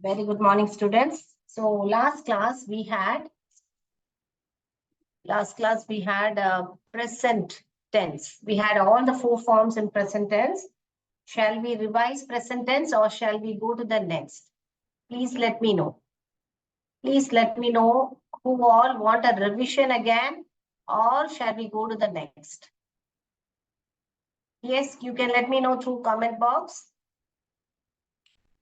Very good morning, students. So last class we had present tense. We had all the four forms in present tense. Shall we revise present tense or shall we go to the next? Please let me know. Please let me know who all want a revision again, or shall we go to the next? Yes, you can let me know through comment box.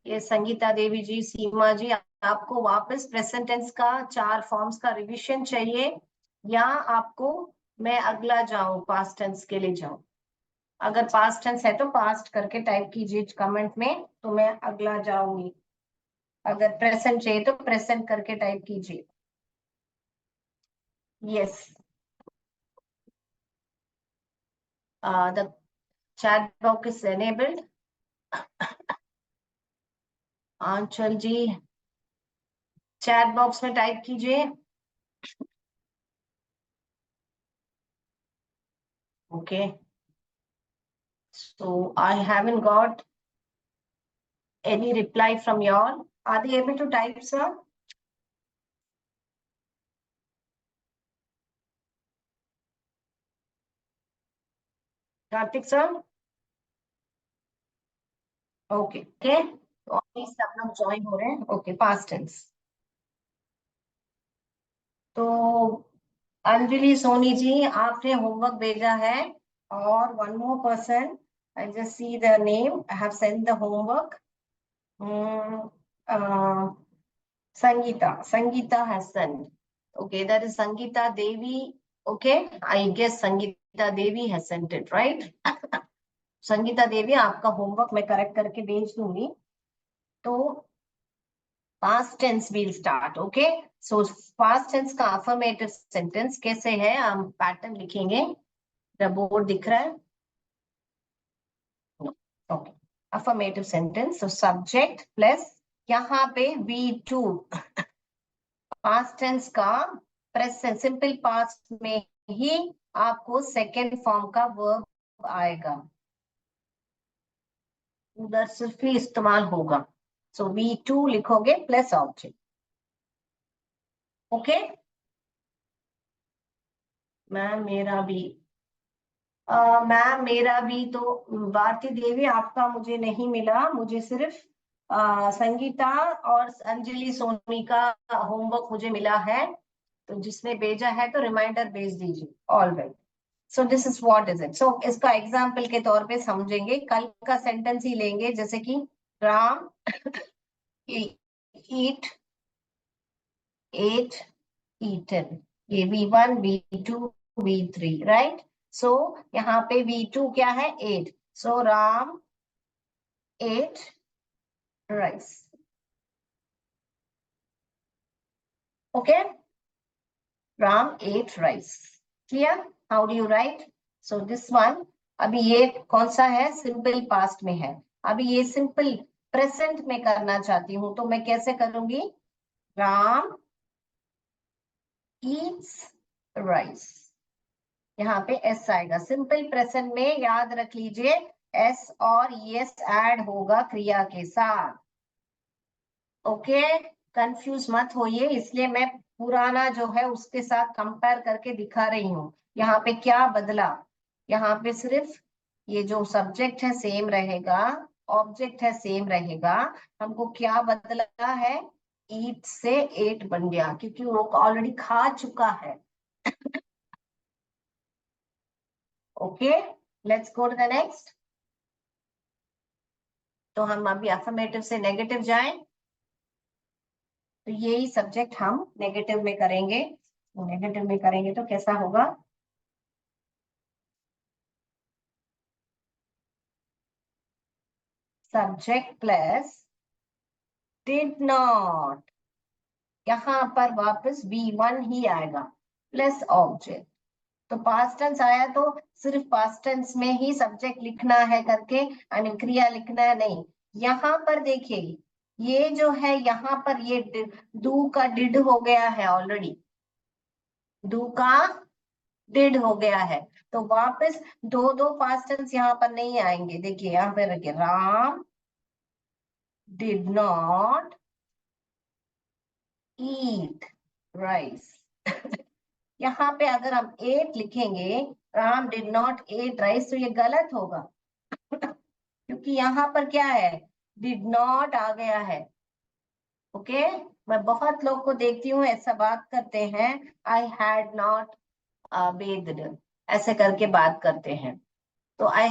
Yes, Sangeeta Devi जी, सीमा जी, आपको वापस present tense का 4 forms का revision चाहिए या आपको मैं अगला जाऊं, पास्ट टेंस के लिए जाऊं? अगर पास्ट टेंस है तो पास्ट करके टाइप कीजिए कमेंट में, तो मैं अगला जाऊंगी। अगर प्रेजेंट चाहिए तो प्रेजेंट करके टाइप कीजिए। Yes, the chat box is enabled. Aanchal ji, chat box में टाइप कीजिए। Okay, so I haven't got any reply from y'all. Are they able to type, sir? Karthik sir? Okay, okay. तो अभी सब लोग ज्वाइन हो रहे हैं। Okay, past tense. तो अंजलि सोनी जी, आपने होमवर्क भेजा है, और one more person, I just see the name, I have send the homework. Sangeeta has sent. Okay, that is Sangeeta Devi. Okay, I guess Sangeeta Devi has sent it, right? Sangeeta Devi, आपका homework मैं correct करके भेज दूंगी। तो past tense will start. Okay, so past tense का affirmative sentence कैसे है, हम पैटर्न लिखेंगे। द बोर्ड दिख रहा है? ओके, अफर्मेटिव सेंटेंस, तो सब्जेक्ट प्लस यहाँ पे V2, पास्ट टेंस का प्रेजेंट सिंपल पास्ट में ही आपको सेकेंड फॉर्म का वर्ब आएगा, उधर सिर्फ ही इस्तेमाल होगा। सो V2 लिखोगे प्लस ऑब्जेक्ट। ओके मैम, मेरा भी मैम मेरा भी तो भारती देवी, आपका मुझे नहीं मिला, मुझे सिर्फ संगीता और अंजलि सोनी का होमवर्क मुझे मिला है। तो जिसने भेजा है तो रिमाइंडर भेज दीजिए। All right, so this is what is it. So इसका एग्जाम्पल के तौर पे समझेंगे, कल का सेंटेंस ही लेंगे, जैसे कि राम ईट एट ईटन, ये V1 V2 V3, राइट। सो यहाँ पे V2 क्या है? 8। So Ram ate rice. Okay, Ram ate rice. Clear? How do you write? So this one, अभी ये कौन सा है? सिंपल पास्ट में है। अभी ये सिंपल प्रेजेंट में करना चाहती हूँ, तो मैं कैसे करूंगी? राम ईट्स राइस, यहाँ पे एस आएगा। सिंपल प्रेजेंट में याद रख लीजिए, एस और एस ऐड होगा क्रिया के साथ। ओके, कंफ्यूज मत होइए, इसलिए मैं पुराना जो है उसके साथ कंपेयर करके दिखा रही हूँ। यहाँ पे क्या बदला? यहाँ पे सिर्फ ये जो सब्जेक्ट है सेम रहेगा, ऑब्जेक्ट है सेम रहेगा। हमको क्या बदला है? ईट से एट बन गया, क्योंकि वो ऑलरेडी खा चुका है। Okay, let's go to the next. तो हम अभी अफर्मेटिव से नेगेटिव जाएं, तो यही सब्जेक्ट हम नेगेटिव में करेंगे। नेगेटिव में करेंगे तो कैसा होगा? सब्जेक्ट प्लस डिड नॉट, यहाँ पर वापस V1 ही आएगा प्लस ऑब्जेक्ट। तो पास्ट टेंस आया तो सिर्फ पास्ट टेंस में ही सब्जेक्ट लिखना है करके, आई मीन क्रिया लिखना है, नहीं। यहाँ पर देखिए, ये जो है यहाँ पर ये डू का डिड हो गया है ऑलरेडी, डू का डिड हो गया है। तो वापस दो दो पास्ट टेंस यहाँ पर नहीं आएंगे। देखिए यहाँ पे रखिए, Ram did not eat rice. यहाँ पे अगर हम ate लिखेंगे, Ram did not eat rice, तो ये गलत होगा क्योंकि यहाँ पर क्या है, did not आ गया है. ओके मैं बहुत लोग को देखती हूँ ऐसा बात करते हैं, आई हैड नॉट bathed, ऐसे करके बात करते हैं. तो आई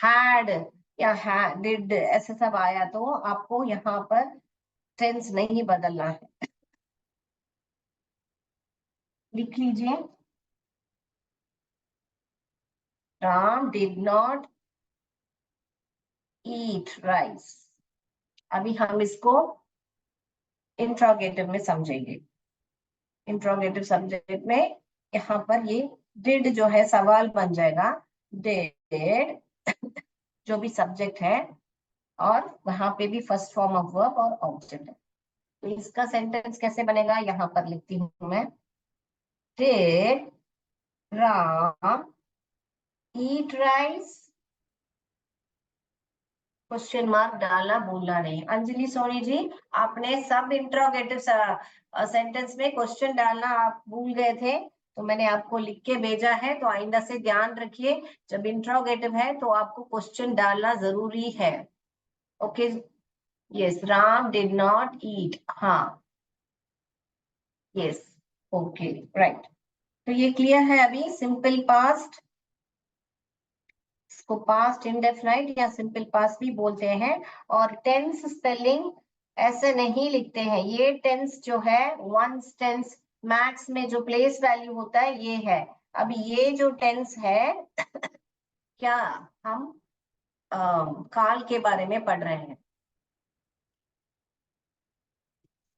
हैड या डिड ऐसे सब आया तो आपको यहाँ पर टेंस नहीं बदलना है. लिख लीजिए, Ram did not eat rice. अभी हम इसको इंट्रोगेटिव में समझेंगे. इंट्रोगेटिव सब्जेक्ट में यहाँ पर ये डिड जो है सवाल बन जाएगा. डिड जो भी सब्जेक्ट है और वहां पे भी फर्स्ट फॉर्म ऑफ वर्ब और ऑब्जेक्ट है. तो इसका सेंटेंस कैसे बनेगा, यहाँ पर लिखती हूँ मैं. Did Ram eat rice, question mark डालना भूलना नहीं. अंजलि सोनी जी, आपने सब इंट्रोगेटिव सेंटेंस में क्वेश्चन डालना आप भूल गए थे, तो मैंने आपको लिख के भेजा है. तो आइंदा से ध्यान रखिए, जब इंट्रोगेटिव है तो आपको क्वेश्चन डालना जरूरी है. Okay yes, Ram did not eat. हाँ यस ओके राइट. तो ये क्लियर है. अभी सिंपल पास्ट, इसको पास्ट इंडेफिनाइट या सिंपल पास्ट भी बोलते हैं. और टेंस स्पेलिंग ऐसे नहीं लिखते हैं. ये टेंस जो है वन टेंस, मैथ्स में जो प्लेस वैल्यू होता है ये है. अभी ये जो टेंस है क्या हम काल के बारे में पढ़ रहे हैं.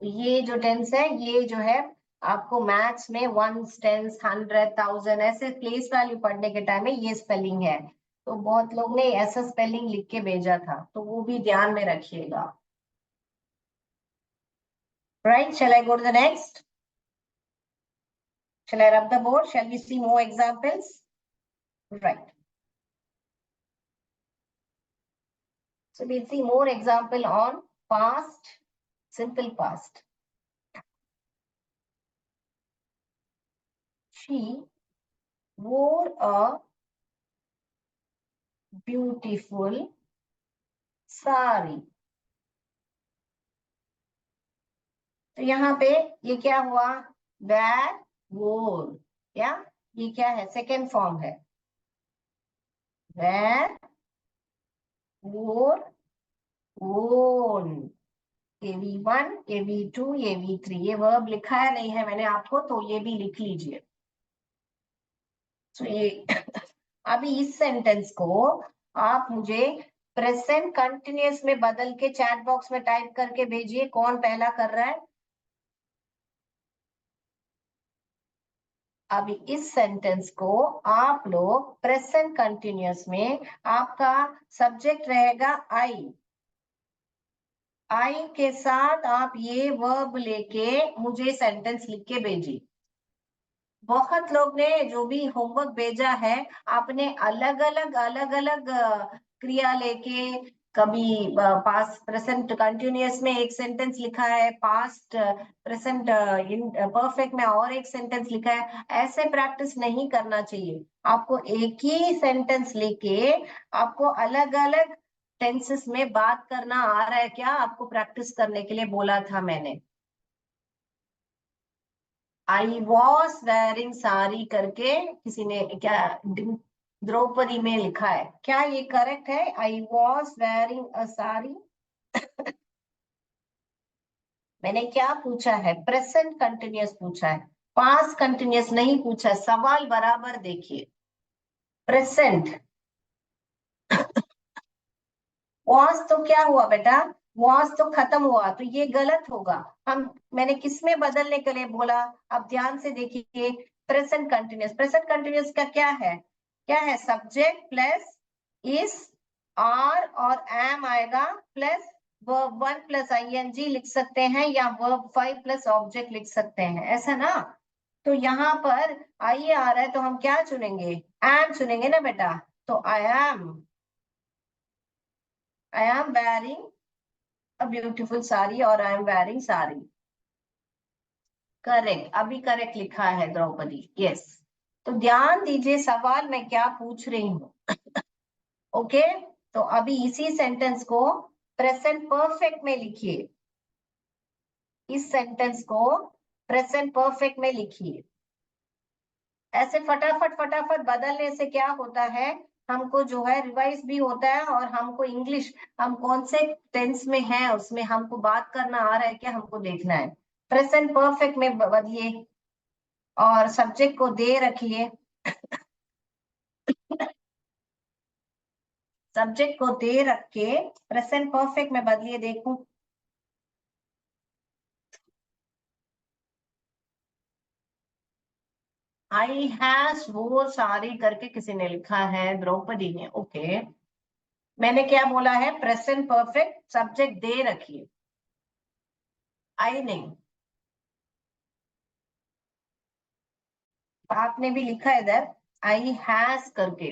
ये जो टेंस है ये जो है आपको मैथ्स में वन टेंस 100,000 ऐसे प्लेस वैल्यू पढ़ने के टाइम में ये स्पेलिंग है. तो बहुत लोग ने ऐसा स्पेलिंग लिख के भेजा था, तो वो भी ध्यान में रखिएगा. Right, shall I go to the next? Shall I rub the board? Shall we see more examples? Right. So we'll see more example on past, simple past. She wore a beautiful sari. तो यहाँ पे ये क्या हुआ, where वोर, या ये क्या है, सेकेंड फॉर्म है. वेर वोर वोन. ये V1, ये V2, ये V3. ये वर्ब लिखा है नहीं है मैंने आपको, तो ये भी लिख लीजिए. तो ये अभी इस सेंटेंस को आप मुझे प्रेजेंट कंटिन्यूअस में बदल के चैट बॉक्स में टाइप करके भेजिए. कौन पहला कर रहा है. अभी इस सेंटेंस को आप लोग प्रेजेंट कंटिन्यूअस में, आपका सब्जेक्ट रहेगा आई. आई के साथ आप ये वर्ब लेके मुझे सेंटेंस लिख के भेजिए. बहुत लोग ने जो भी होमवर्क भेजा है, आपने अलग अलग क्रिया लेके, कभी पास्ट प्रेजेंट कंटिन्यूअस में एक सेंटेंस लिखा है, पास्ट प्रेजेंट परफेक्ट में और एक सेंटेंस लिखा है. ऐसे प्रैक्टिस नहीं करना चाहिए. आपको एक ही सेंटेंस लेके आपको अलग अलग टेंसेस में बात करना आ रहा है क्या, आपको प्रैक्टिस करने के लिए बोला था मैंने. आई वॉज वेयरिंग साड़ी करके किसी ने क्या द्रौपदी में लिखा है, क्या ये करेक्ट है. I was wearing a sari. मैंने क्या पूछा है, प्रेजेंट कंटिन्यूअस पूछा है, पास्ट कंटिन्यूअस नहीं पूछा. सवाल बराबर देखिए. प्रेजेंट वॉज तो क्या हुआ बेटा, वॉज तो खत्म हुआ, तो ये गलत होगा. हम मैंने किस में बदलने के लिए बोला, अब ध्यान से देखिए. प्रेजेंट कंटिन्यूअस, प्रेजेंट कंटिन्यूअस का क्या है, क्या है, सब्जेक्ट प्लस इस आर और एम आएगा, प्लस वर्ब 1 प्लस आईएनजी लिख सकते हैं, या वर्ब 5 प्लस ऑब्जेक्ट लिख सकते हैं, ऐसा ना. तो यहाँ पर आई आ रहा है तो हम क्या चुनेंगे, एम चुनेंगे ना बेटा. तो I am wearing a beautiful sari or I am wearing sari. Correct, अभी करेक्ट लिखा है द्रौपदी, यस। तो ध्यान दीजिए सवाल मैं क्या पूछ रही हूँ। ओके, तो अभी इसी सेंटेंस को प्रेजेंट परफेक्ट में लिखिए। इस सेंटेंस को प्रेजेंट परफेक्ट में लिखिए। ऐसे फटाफट फटाफट बदलने से क्या होता है, हमको जो है रिवाइज भी होता है, और हमको इंग्लिश, हम कौन से टेंस में है उसमें हमको बात करना आ रहा है क्या, हमको देखना है। प्रेजेंट परफेक्ट में बदलिए और सब्जेक्ट को दे रखिए। सब्जेक्ट को दे रख के प्रेजेंट परफेक्ट में बदलिए, देखूं। आई हैज वो सारी करके किसी ने लिखा है, द्रौपदी ने, ओके। मैंने क्या बोला है, प्रेजेंट परफेक्ट सब्जेक्ट दे रखिए, आई नहीं। आपने भी लिखा है इधर आई हैज करके,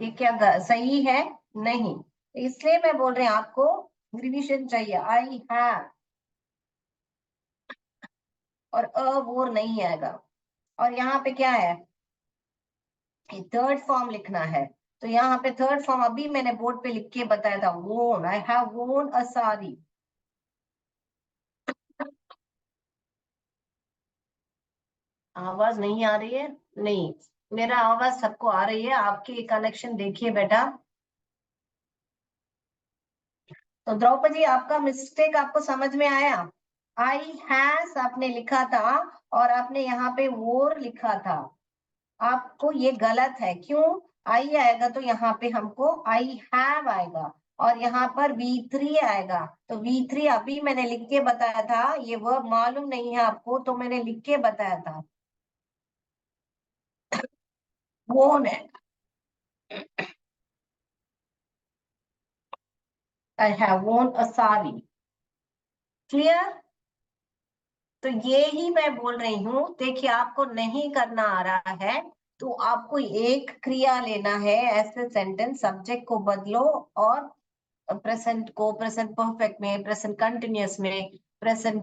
ये क्या सही है? नहीं, इसलिए मैं बोल रही हूँ आपको रिवीजन चाहिए। आई हैव और वो नहीं आएगा। और यहाँ पे क्या है, थर्ड फॉर्म लिखना है। तो यहाँ पे थर्ड फॉर्म अभी मैंने बोर्ड पे लिख के बताया था, वोन, आई हैव वोन अ साड़ी। आवाज नहीं आ रही है? नहीं, मेरा आवाज सबको आ रही है, आपकी कनेक्शन देखिए बेटा। तो द्रौपदी आपका मिस्टेक आपको समझ में आया? आई हैज आपने लिखा था और आपने यहाँ पे वोर लिखा था। आपको ये गलत है, क्यों? आई आएगा तो यहाँ पे हमको आई हैव आएगा, और यहाँ पर V3 आएगा। तो V3 अभी मैंने लिख के बताया था, ये वर्ब मालूम नहीं है आपको तो मैंने लिख के बताया था, वोन है। आई हैव वोन अ साड़ी। क्लियर? तो ये ही मैं बोल रही हूँ, देखिए आपको नहीं करना आ रहा है तो आपको एक क्रिया लेना है, ऐसे सेंटेंस, सब्जेक्ट को बदलो और प्रेजेंट को प्रेजेंट परफेक्ट में, प्रेजेंट कंटिन्यूअस में, प्रेजेंट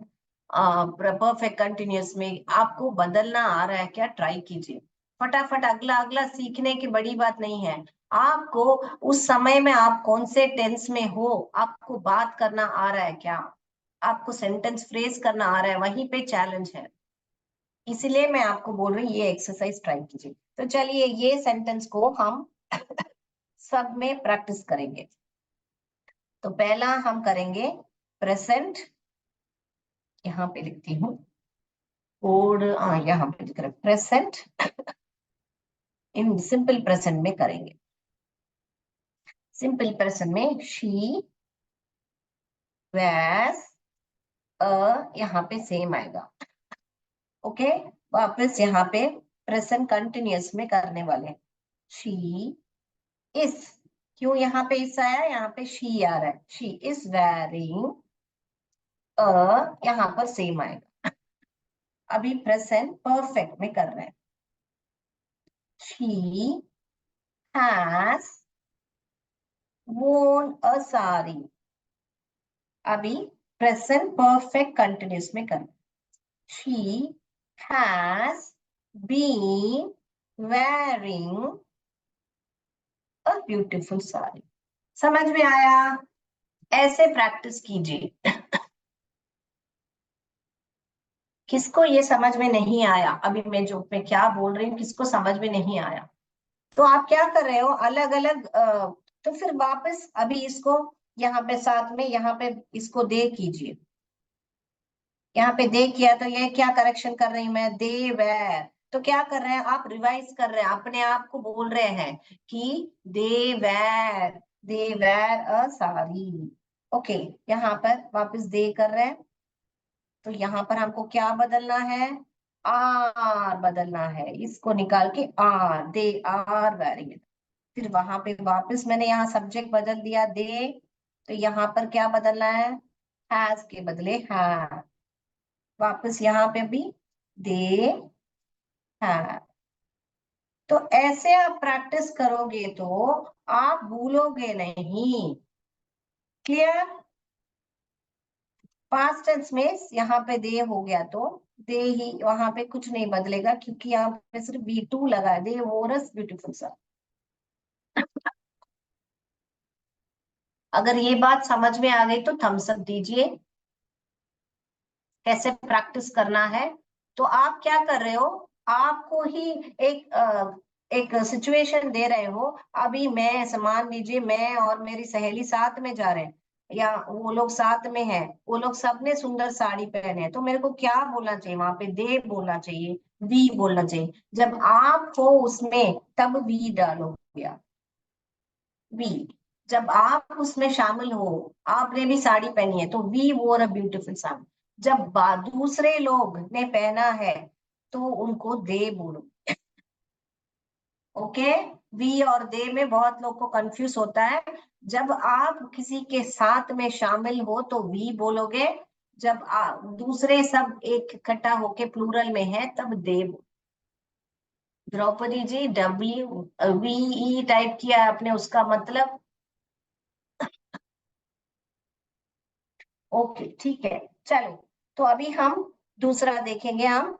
परफेक्ट कंटिन्यूअस में आपको बदलना आ रहा है क्या, ट्राई कीजिए। फटाफट अगला अगला सीखने की बड़ी बात नहीं है। आपको उस समय में आप कौन से टेंस में हो, आपको बात करना आ रहा है क्या, आपको सेंटेंस फ्रेज करना आ रहा है, वहीं पे चैलेंज है। इसीलिए मैं आपको बोल रही हूँ ये एक्सरसाइज ट्राई कीजिए। तो चलिए ये सेंटेंस को हम सब में प्रैक्टिस करेंगे। तो पहला हम करेंगे प्रेजेंट, यहाँ पे लिखती हूँ कोड, यहाँ पे लिख रहे प्रेजेंट, इन सिंपल प्रेजेंट में करेंगे। सिंपल प्रेजेंट में शी वैस अ, यहाँ पे सेम आएगा। ओके, वापस यहाँ पे प्रेजेंट कंटिन्यूअस में करने वाले, शी इज, क्यों यहाँ पे इस आया, यहाँ पे शी आ रहा है, शी इज वेयरिंग अ, यहाँ पर सेम आएगा। अभी प्रेजेंट परफेक्ट में कर रहे हैं, she has worn a sari. अभी प्रेजेंट परफेक्ट कंटिन्यूस में कर, she has been wearing a beautiful sari. समझ में आया? ऐसे प्रैक्टिस कीजिए। किसको ये समझ में नहीं आया, अभी मैं क्या बोल रही हूँ, किसको समझ में नहीं आया? तो आप क्या कर रहे हो, अलग अलग तो फिर वापस अभी इसको यहाँ पे साथ में, यहाँ पे इसको दे कीजिए। यहाँ पे दे किया तो ये क्या करेक्शन कर रही हूँ मैं, दे वेर। तो क्या कर रहे हैं आप, रिवाइज कर रहे हैं, अपने आप को बोल रहे हैं कि they were a sari. Okay, यहाँ पर वापस दे कर रहे हैं, तो यहाँ पर हमको क्या बदलना है, आर बदलना है, इसको निकाल के आर, दे आर वेरिंग। फिर वहां पे वापस मैंने यहाँ सब्जेक्ट बदल दिया दे, तो यहाँ पर क्या बदलना है, हैज के बदले है, वापस यहाँ पे भी दे है। तो ऐसे आप प्रैक्टिस करोगे तो आप भूलोगे नहीं। क्लियर? पास्ट टेंस में यहाँ पे दे हो गया तो दे ही, वहां पे कुछ नहीं बदलेगा क्योंकि यहाँ पे सिर्फ V2 लगा है। दे वोरस ब्यूटीफुल सन। अगर ये बात समझ में आ गई तो थम्स अप दीजिए। कैसे प्रैक्टिस करना है, तो आप क्या कर रहे हो, आपको ही एक सिचुएशन दे रहे हो। अभी मैं, मान लीजिए मैं और मेरी सहेली साथ में जा रहे हैं, या वो लोग साथ में हैं, वो लोग सबने सुंदर साड़ी पहने हैं, तो मेरे को क्या बोलना चाहिए वहां पे? दे बोलना चाहिए, वी बोलना चाहिए। जब आप हो उसमें तब वी डालोगे आप, वी। जब आप उसमें शामिल हो, आपने भी साड़ी पहनी है, तो वी वोर अ ब्यूटीफुल साड़ी। जब दूसरे लोग ने पहना है तो उनको दे बोलो। ओके। वी और दे में बहुत लोग को कंफ्यूज होता है। जब आप किसी के साथ में शामिल हो तो वी बोलोगे। जब दूसरे सब एक इकट्ठा होके प्लूरल में है तब दे बोलो। द्रौपदी जी, WVE टाइप किया है आपने, उसका मतलब? ओके, ठीक है। चलो, तो अभी हम दूसरा देखेंगे। हम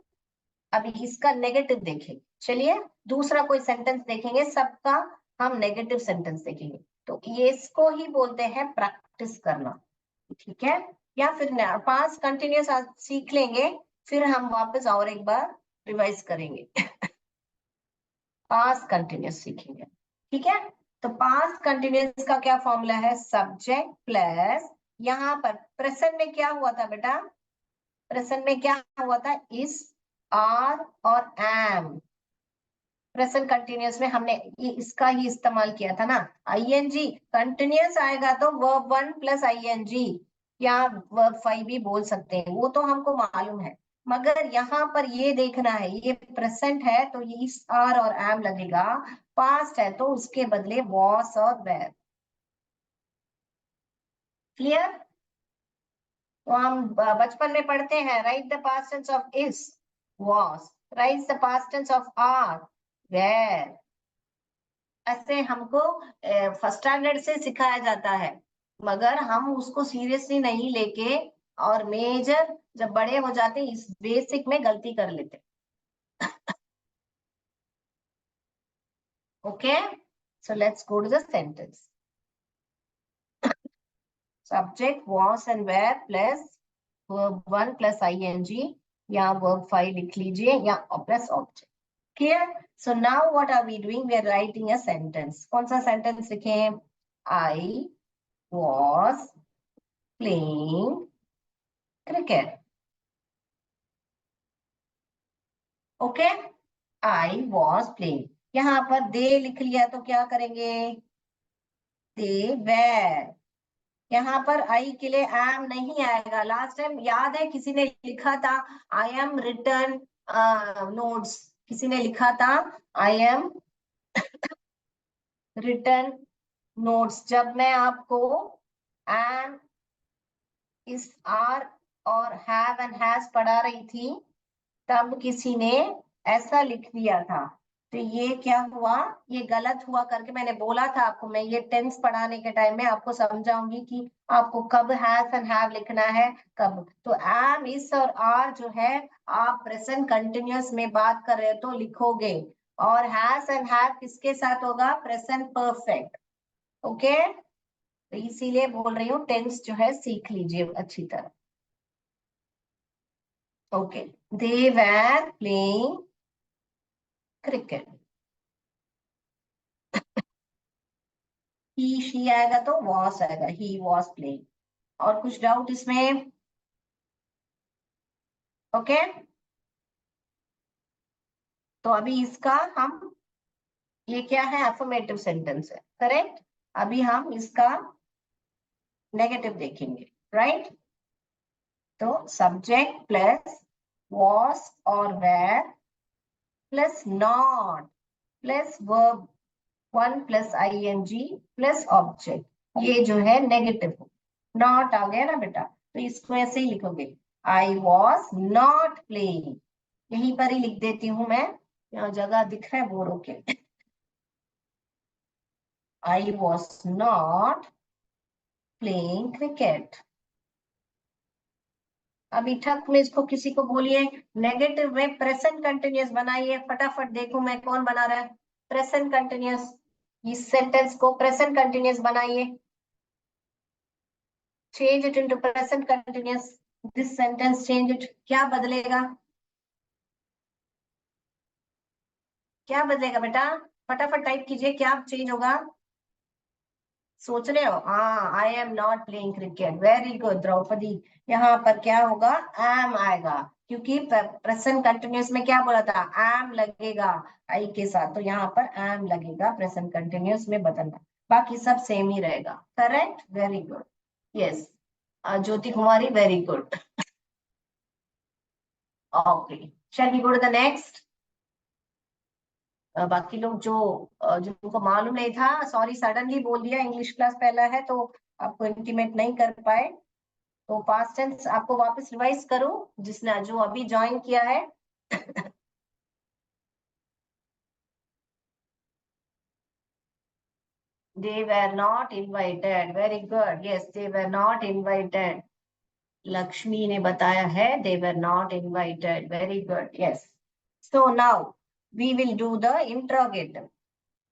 अभी इसका नेगेटिव देखेंगे। चलिए, दूसरा कोई सेंटेंस देखेंगे, सबका हम नेगेटिव सेंटेंस देखेंगे। तो ये इसको ही बोलते हैं प्रैक्टिस करना। ठीक है, या फिर पास्ट कंटिन्यूस सीख लेंगे, फिर हम वापस और एक बार रिवाइज करेंगे। पास्ट कंटिन्यूस सीखेंगे। ठीक है। तो पास्ट कंटिन्यूस का क्या फॉर्मूला है? सब्जेक्ट प्लस, यहाँ पर प्रेजेंट में क्या हुआ था बेटा? प्रेजेंट में क्या हुआ था? इस, आर और एम। प्रेजेंट कंटिन्यूअस में हमने ये इसका ही इस्तेमाल किया था ना। आईएनजी कंटिन्यूअस आएगा तो वर्ब वन प्लस आईएनजी, या वर्ब फाइव भी बोल सकते हैं, वो तो हमको मालूम है। मगर यहाँ पर ये देखना है, ये प्रेजेंट है तो ये इस आर और एम लगेगा। पास्ट है तो उसके बदले वॉस और वेर। क्लियर? तो हम बचपन में पढ़ते हैं, right the past tense of is, was. Right the past tense of are, were. ऐसे हमको फर्स्ट स्टैंडर्ड से सिखाया जाता है, मगर हम उसको सीरियसली नहीं लेके, और मेजर जब बड़े हो जाते हैं इस बेसिक में गलती कर लेते। Okay, so let's go to the sentence. Subject was and were plus verb one plus ING, या वर्ब फाइव लिख लीजिए, या plus object. Clear? So now what are we doing? We are writing a sentence. कौन सा sentence लिखें? I was playing cricket. Okay, I was playing. यहाँ पर they लिख लिया तो क्या करेंगे? They were. यहाँ पर आई के लिए एम नहीं आएगा। लास्ट टाइम याद है किसी ने लिखा था, आई एम रिटर्न नोट्स। किसी ने लिखा था, आई एम रिटर्न नोट्स। जब मैं आपको एम, इस आर और हैव एंड हैज पढ़ा रही थी, तब किसी ने ऐसा लिख दिया था। तो ये क्या हुआ? ये गलत हुआ करके मैंने बोला था आपको। मैं ये टेंस पढ़ाने के टाइम में आपको समझाऊंगी कि आपको कब हैज एंड हैव लिखना है, कब। तो एम, इस और आर जो है, आप प्रेजेंट कंटिन्यूअस में बात कर रहे हो तो लिखोगे। और हैज एंड हैव किसके साथ होगा? Present perfect. ओके, तो इसीलिए बोल रही हूँ टेंस जो है सीख लीजिए अच्छी तरह। Okay, they were playing cricket. He she आएगा तो वॉस आएगा, ही वॉस प्लेइंग। और कुछ डाउट इसमें? ओके, तो अभी इसका हम, ये क्या है? अफर्मेटिव सेंटेंस है, करेक्ट। अभी हम इसका नेगेटिव देखेंगे, राइट। तो सब्जेक्ट प्लस वॉस और were plus not plus verb one plus ING plus object, ये जो है नेगेटिव। नॉट आ गया ना बेटा, तो इसको ऐसे ही लिखोगे, आई वॉज नॉट प्लेइंग। यहीं पर ही लिख देती हूँ मैं, यहाँ जगह दिख रहा है बोरो के। I was not playing cricket. अभी ठक में इसको किसी को बोलिए नेगेटिव में प्रेजेंट कंटिन्यूअस बनाइए फटाफट, देखो मैं कौन बना रहा है प्रेजेंट कंटिन्यूअस। इस सेंटेंस को प्रेजेंट कंटिन्यूअस बनाइए, change it into present continuous. This sentence change it, क्या बदलेगा, क्या बदलेगा बेटा, फटाफट टाइप कीजिए, क्या चेंज होगा, सोच रहे हो? हाँ, I am not playing cricket, very good Draupadi. यहाँ पर क्या होगा, एम आएगा, क्योंकि प्रेजेंट कंटिन्यूअस में क्या बोला था, एम लगेगा आई के साथ, तो यहाँ पर एम लगेगा प्रेजेंट कंटिन्यूअस में बदलना, बाकी सब सेम ही रहेगा। Correct, very good, yes Jyoti Kumari, very good. Okay, shall we go to the next. बाकी लोग जो जिनको मालूम नहीं था, सॉरी सडनली बोल दिया, इंग्लिश क्लास पहला है तो आपको इंटीमेट नहीं कर पाए, तो पास्ट टेंस आपको वापस रिवाइज करूं, जिसने जो अभी ज्वाइन किया है। They were not invited, very good, yes they were not invited, Lakshmi ने बताया है they were not invited, very good, yes. So now we will do the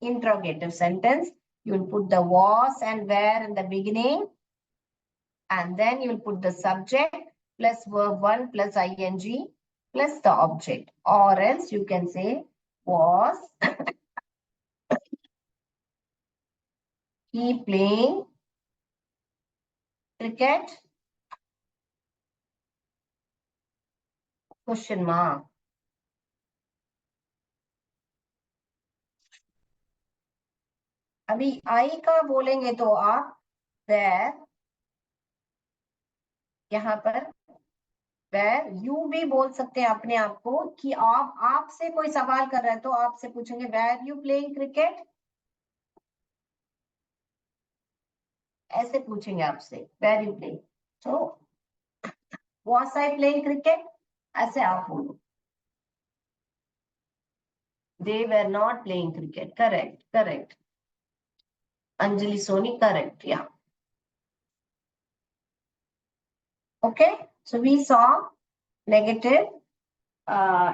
interrogative sentence. You will put the was and where in the beginning, and then you will put the subject plus verb 1 plus ing plus the object, or else you can say was he playing cricket, question mark. अभी आई का बोलेंगे तो आप where, यहाँ पर where you भी बोल सकते हैं अपने आप को, कि आप आपसे कोई सवाल कर रहा है तो आपसे पूछेंगे where you playing cricket, ऐसे पूछेंगे आपसे where you playing, so was I playing cricket, ऐसे आप बोलो। They were not playing cricket, correct, correct. Anjali Soni, correct, yeah. Okay, so we saw negative,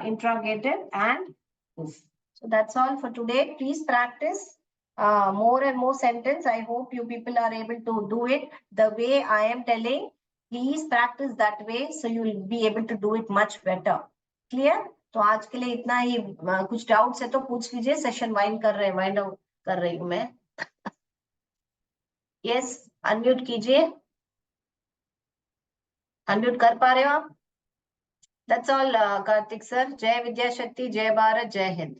interrogative, and this. So that's all for today. Please practice more and more sentence. I hope you people are able to do it the way I am telling. Please practice that way, so you will be able to do it much better. Clear? तो आज के लिए इतना ही, कुछ doubts है तो पूछ लीजिए, सेशन वाइंड आउट कर रही हूँ मैं। यस, अनम्यूट कीजिए, अनम्यूट कर पा रहे हो आप? दैट्स ऑल कार्तिक सर, जय विद्या शक्ति, जय भारत, जय हिंद।